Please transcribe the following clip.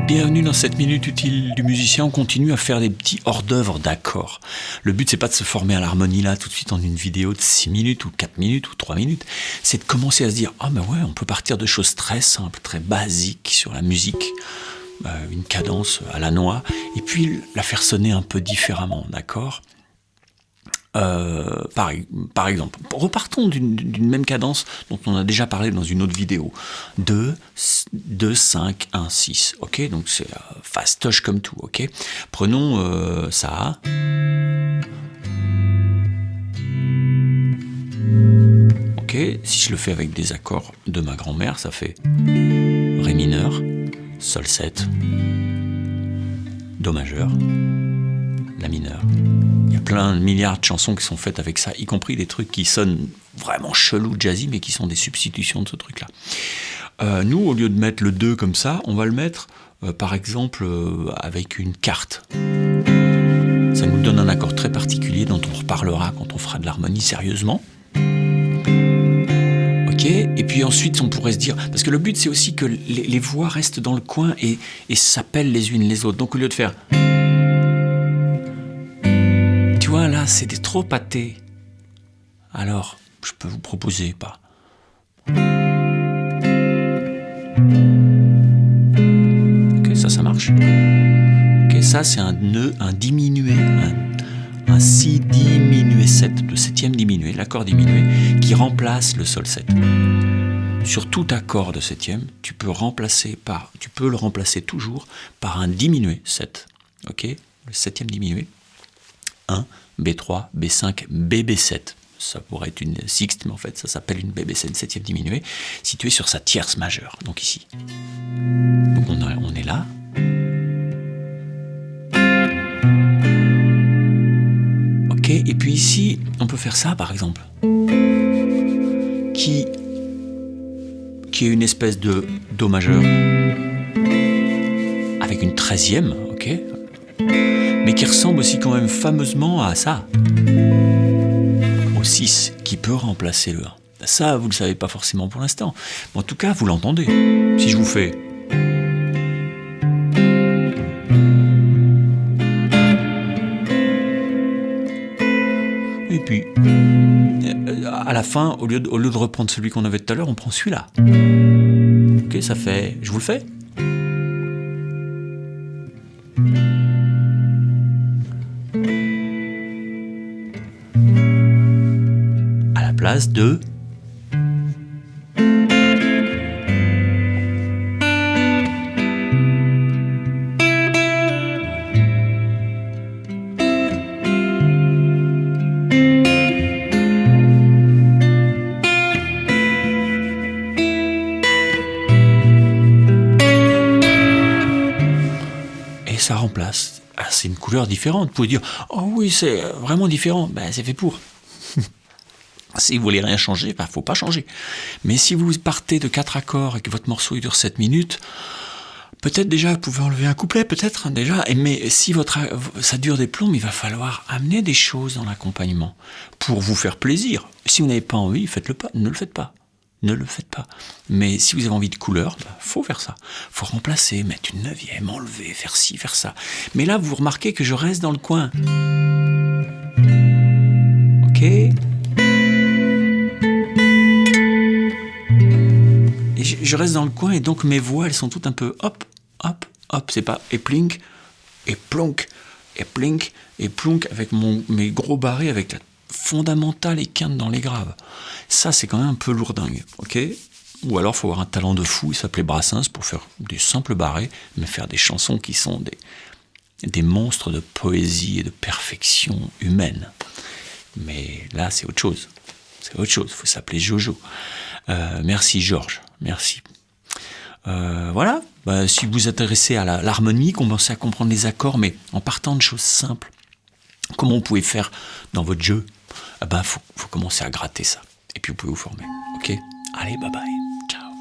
Bienvenue dans cette minute utile du musicien. On continue à faire des petits hors-d'œuvre d'accords. Le but, c'est pas de se former à l'harmonie là tout de suite en une vidéo de 6 minutes ou 4 minutes ou 3 minutes. C'est de commencer à se dire, ah ben ouais, on peut partir de choses très simples, très basiques sur la musique. Une cadence à la noix, et puis la faire sonner un peu différemment, d'accord ? Par exemple, repartons d'une même cadence dont on a déjà parlé dans une autre vidéo. 2, 5, 1, 6, ok ? Donc c'est fastoche comme tout, ok ? Prenons ça. Ok, si je le fais avec des accords de ma grand-mère, ça fait Ré mineur, Sol 7, Do majeur, La mineur. Il y a plein de milliards de chansons qui sont faites avec ça, y compris des trucs qui sonnent vraiment chelou, jazzy, mais qui sont des substitutions de ce truc-là. Nous, au lieu de mettre le 2 comme ça, on va le mettre, par exemple, avec une quarte. Ça nous donne un accord très particulier dont on reparlera quand on fera de l'harmonie sérieusement. Et puis ensuite, on pourrait se dire... Parce que le but, c'est aussi que les voix restent dans le coin et s'appellent les unes les autres. Donc, au lieu de faire... Tu vois, là, c'est trop pâté. Alors, je peux vous proposer, pas. Ok, ça marche. Ok, ça, c'est un nœud, un diminué, un si diminué 7, le septième diminué, l'accord diminué, qui remplace le sol 7. Sur tout accord de septième, tu peux le remplacer toujours par un diminué 7. Ok, le septième diminué. 1, B3, B5, BB7. Ça pourrait être une sixte, mais en fait, ça s'appelle une BB7, une septième diminuée, située sur sa tierce majeure, donc ici. Donc on est là. Ok, et puis ici, on peut faire ça, par exemple, qui est une espèce de Do majeur, avec une 13e, ok, mais qui ressemble aussi quand même fameusement à ça, au 6, qui peut remplacer le 1. Ça, vous ne le savez pas forcément pour l'instant, mais en tout cas, vous l'entendez. Si je vous fais... Et puis, à la fin, au lieu de reprendre celui qu'on avait tout à l'heure, on prend celui-là. Ok, ça fait... Je vous le fais ? À la place de... ça remplace. Ah, c'est une couleur différente. Vous pouvez dire, oh oui, c'est vraiment différent. Ben, c'est fait pour. Si vous voulez rien changer, ben, faut pas changer. Mais si vous partez de 4 accords et que votre morceau il dure 7 minutes, peut-être déjà, vous pouvez enlever un couplet, peut-être, hein, déjà. Mais si ça dure des plombs, il va falloir amener des choses dans l'accompagnement pour vous faire plaisir. Si vous n'avez pas envie, faites-le pas. Ne le faites pas. Ne le faites pas. Mais si vous avez envie de couleur, faut faire ça. Faut remplacer, mettre une 9e, enlever, faire ci, faire ça. Mais là, vous remarquez que je reste dans le coin. Ok ? Et je reste dans le coin et donc mes voix, elles sont toutes un peu hop, hop, hop. C'est pas et plink, et plonk, et plink, et plonk avec mes gros barrés avec la fondamentale et quinte dans les graves. Ça, c'est quand même un peu lourdingue, ok ? Ou alors, il faut avoir un talent de fou, il s'appelait Brassens, pour faire des simples barrés, mais faire des chansons qui sont des monstres de poésie et de perfection humaine. Mais là, c'est autre chose. C'est autre chose, il faut s'appeler Jojo. Merci Georges, merci. Voilà, si vous vous intéressez à l'harmonie, commencez à comprendre les accords, mais en partant de choses simples, comment vous pouvez faire dans votre jeu, faut commencer à gratter ça. Et puis vous pouvez vous former. Ok ? Allez, bye bye. Ciao.